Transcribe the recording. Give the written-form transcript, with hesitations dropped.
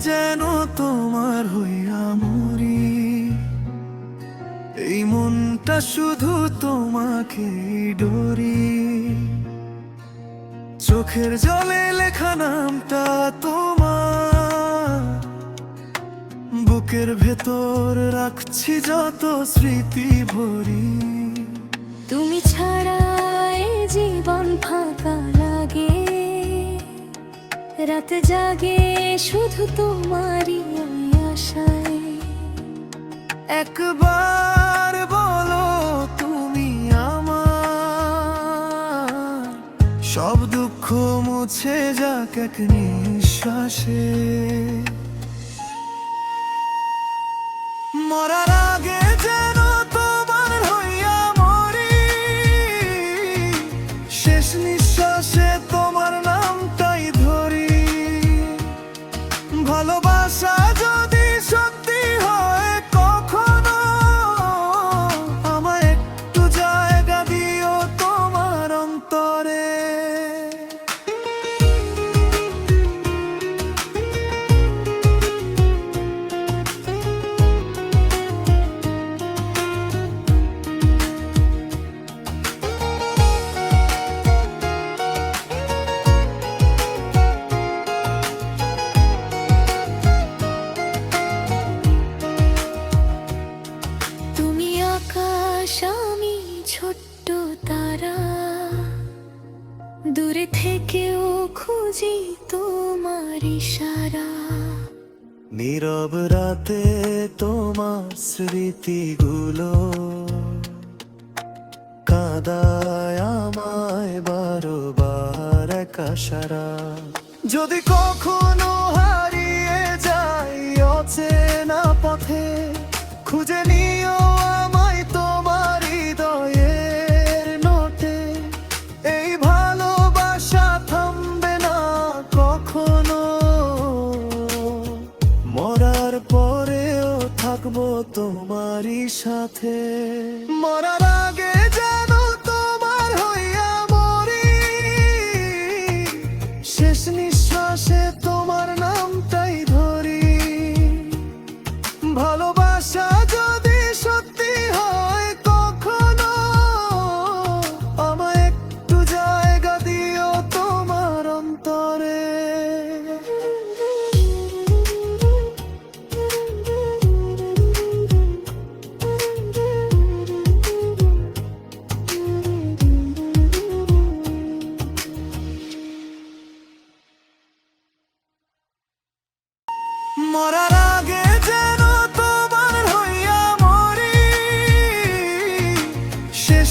যেন তোমার হইয়া মরি। এই মনটা শুধু তোমাকে ডরি। চোখের জলে লেখা নামটা তোমার, বুকের ভেতর রাখছি যত স্মৃতি ভরি। তুমি ছাড়া এ জীবন ফাঁকা লাগে, রাত জাগে শুধু তোমারই আশায়। একবার বলো তুমি আমার, সব দুঃখ মুছে যাক এক নিঃশ্বাসে। মরার আগে যেন তোমার হইয়া মরি, শেষ নিঃশ্বাসে তোমার নামটাই ধরি। ভালোবাসা যদি সত্যি হয় কখনো, আমায় একটু জায়গা দিও তোমার অন্তরে। তুমি আকাশ, আমি ছোট্ট তারা, দূরে থেকেও খুঁজি তোমার ইশারা। নীরব রাতে তোমার স্মৃতিগুলো কাঁদায় আমায় বারবার একা সারা। যদি কখনো হারিয়ে যাই অচেনা পথে, খুঁজে নিও আমায় তোমার হৃদয়ের নোটে। এই ভালোবাসা থামবে না কখনো, মরার পরেও থাকবো তোমারই সাথে। মরার আগে যেন তোমার হইয়া মরি, শেষ নিঃশ্বাসে তোমার নামটাই ধরি। ভালোবাসা যদি সত্যি হয় কখনো, আমায় একটু জায়গা দিও তোমার অন্তরে। মরার আগে যেন তোমার হইয়া মরি, শেষ